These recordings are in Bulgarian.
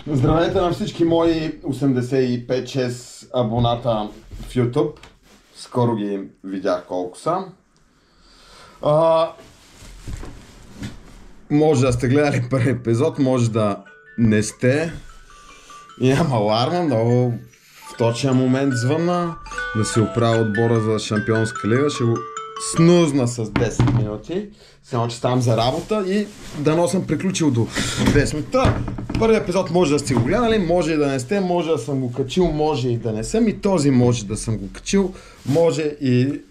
Здравейте на всички мои 85-6 абоната в YouTube. Скоро ги видях колко са. Може да сте гледали първи епизод, може да не сте. Имам аларма, много в точен момент звънна да се оправя отбора за Шампионска лига. Ще го снузна с 10 минути. Само че ставам за работа и дано съм приключил до 10 минути. Първият епизод може да сте го гледали, може и да не сте, може да съм го качил, може и да не съм. И този може да съм го качил, може и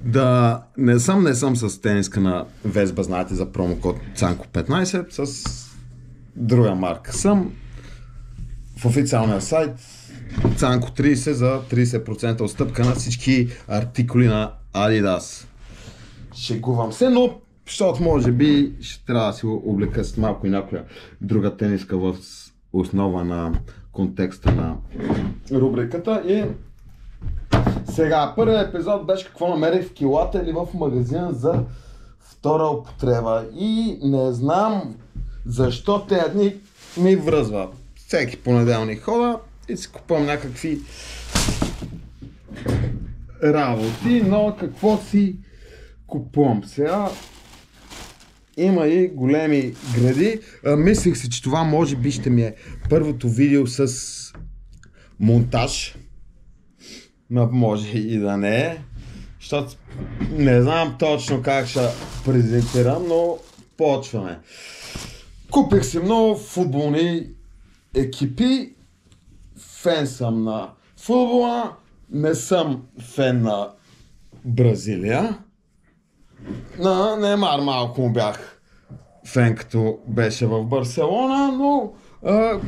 да не съм с тениска на Везба, знаете за промокод Цанко15, с друга марка съм. В официалния сайт Цанко30 за 30% отстъпка на всички артикули на Adidas. Шегувам се, но защото може би ще трябва да си го облека с малко и някоя друга тениска в основа на контекста на рубриката. И сега, първият епизод беше какво намерих в килата или в магазина за втора употреба. И не знам защо тези дни ми връзва. Всеки понеделник хода и си купувам някакви работи, но какво си купувам сега? Има и големи гради. Мислих си, че това може би ще ми е първото видео с монтаж. Но може и да не е. Защото не знам точно как ще презентирам, но почваме. Купих си много футболни екипи. Фен съм на футбола. Не съм фен на Бразилия. На Неймар малко му бях фен, като беше в Барселона, но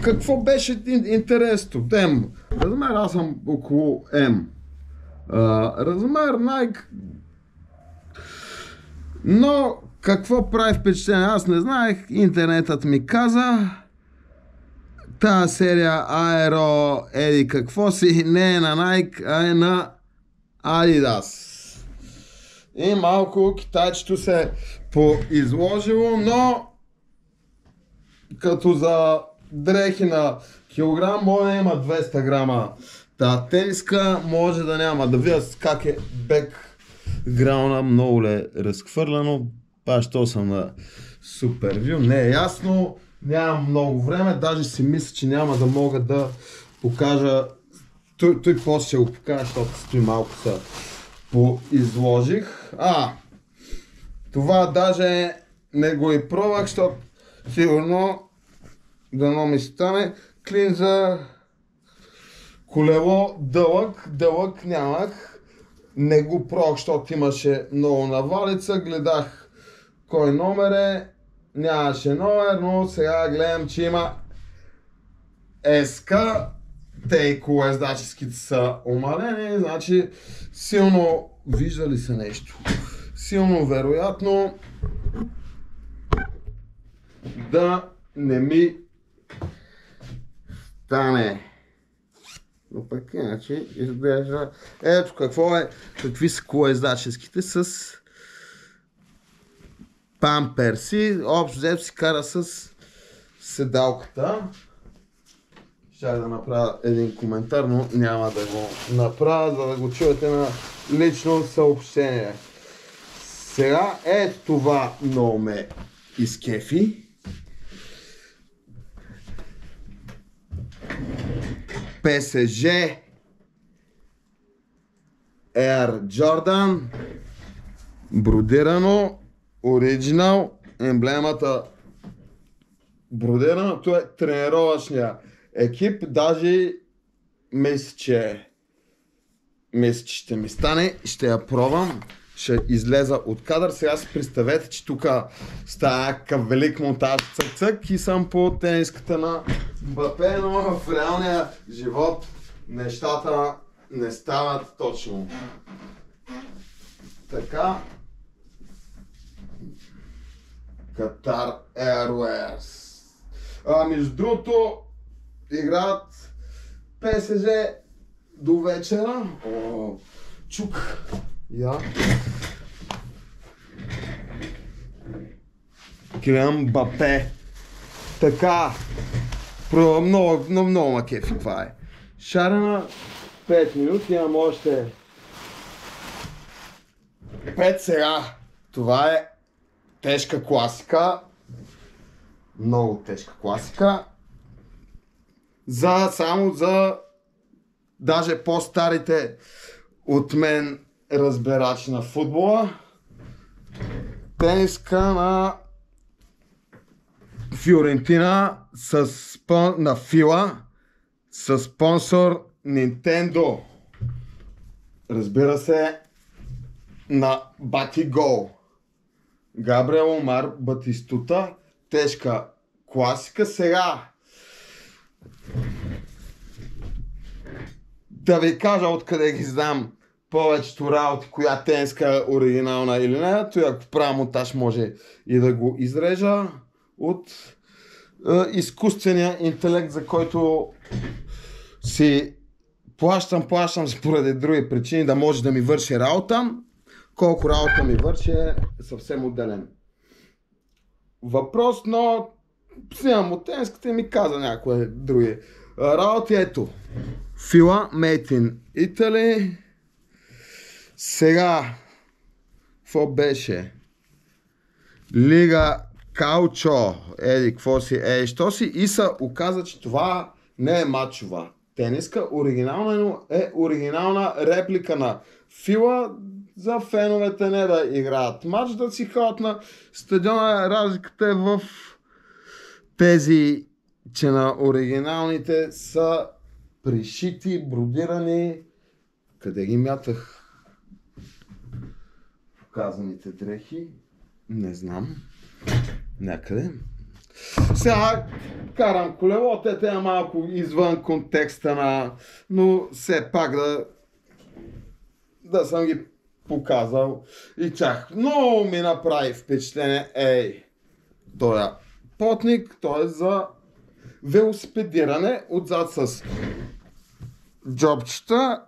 какво беше интересно? М. Размер, аз съм около М. Размер Nike. Но какво прави впечатление? Аз не знаех, интернетът ми каза. Тая серия Аеро еди какво си не е на Nike, а е на Adidas. И малко китайчето се е поизложило, но като за дрехи на килограм може да има 200 грама. Та тениска може да няма. Да видя как е бекграуна, много ли е разхвърляно. Що съм на супервю, не е ясно. Нямам много време, даже си мисля, че няма да мога да покажа. Той после ще го покажа, защото стои малко са поизложих. Това даже не го и пробвах, защото сигурно дано ми стане. Клин за колело дълъг нямах. Не го пробвах, защото имаше много навалица. Гледах кой номер е. Нямаше номер, но сега гледам, че има СК. Те и колездаческите са умалени, значи силно виждали се нещо. Силно вероятно да не ми стане. Но пък иначе изглежда. Ето какво е, какви са колездаческите с памперси. Общо взето си кара с седалката. Ще да направя един коментар, но няма да го направя, за да го чуете на лично съобщение. Сега това много ме изкефи. PSG Air Jordan, бродирано, оригинал, емблемата бродирана. Това е тренировъчния екип, даже мисля, че ще ми стане, ще я пробвам, ще излеза от кадър. Сега си представете, че тук става някакъв велик монтаж, цък и съм по тениската на Мбапе, но в реалния живот нещата не стават точно така. Qatar Airways. Между другото, играят ПСЖ до вечера. Чук. Килиан Мбапе. Така. Много ма кефи това е. Шарена 5 минути, имам още 5 сега. Това е тежка класика. Много тежка класика. Само за даже по-старите от мен разбирачи на футбола. Тениска на Фиорентина на Фила със спонсор Nintendo. Разбира се, на Батигол. Габриел Омар Батистута. Тежка класика. Сега да ви кажа откъде ги знам повечето работи, коя тениска е оригинална или не. Той ако правя монтаж може и да го изрежа от изкуствения интелект, за който си плащам споради други причини да може да ми върши работа. Колко работа ми върши е съвсем отделен въпрос, но снимам от тениската и ми каза някои други работи. Ето, Фила Made in Italy. Сега, какво беше? Лига Каучо, какво си, що си, и се оказа, че това не е матчова тениска, оригинална реплика на Фила, за феновете не да играят матч, да си ходят на стадиона. Разликата е в тези, че на оригиналните са пришити, бродирани. Къде ги мятах показаните дрехи? Не знам. Някъде. Сега карам колело, те е малко извън контекста на... Но все пак да съм ги показал и чак. Много ми направи впечатление. Той е потник, той е за велосипедиране, отзад с джобчета,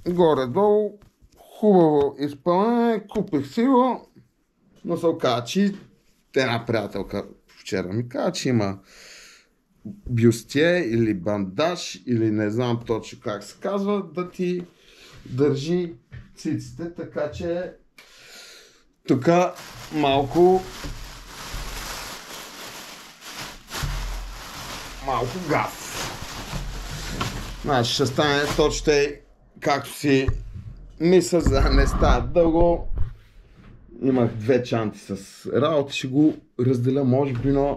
горе-долу, хубаво изпълнение, купих си го, но се оказа, че една приятелка вчера ми каза, че има бюстие или бандаж, или не знам точно как се казва, да ти държи циците, така че тук малко газ. Значи ще стане точно както си мисля, за да не става дълго. Имах 2 чанти с работа, ще го разделя може би на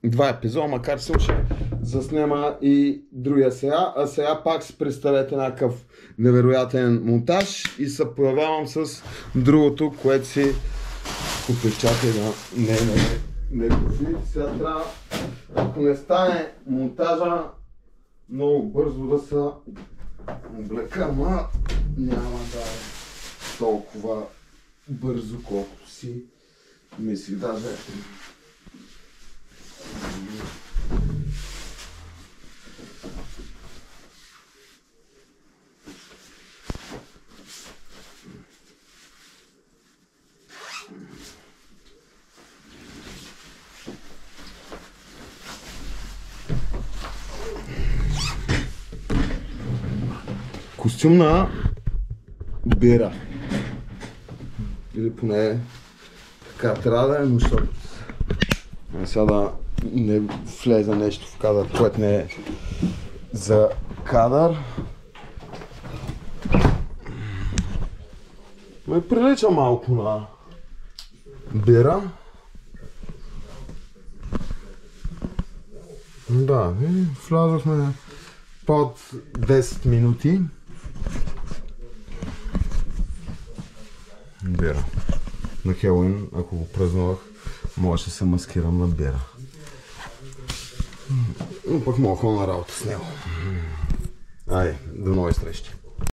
2 епизода, макар че ще заснема и другия сега. А сега пак си представете някакъв невероятен монтаж и се появявам с другото, което си купих. Чакай да не купи. Сега трябва, ако не стане монтажа, много бързо да се облека, ама няма да е толкова бързо, колкото си мислих. Даже костюм на бира. Или поне така трябва да е, но защото сега да не влезе нещо в кадър, което не е за кадър. Ме прилича малко на бира. Да, влязохме под 10 минути. Бира. На Хелоуин, ако го празнувах, може да се маскирам на бира. Но пък мога на работа с него. Айде, до нови срещи.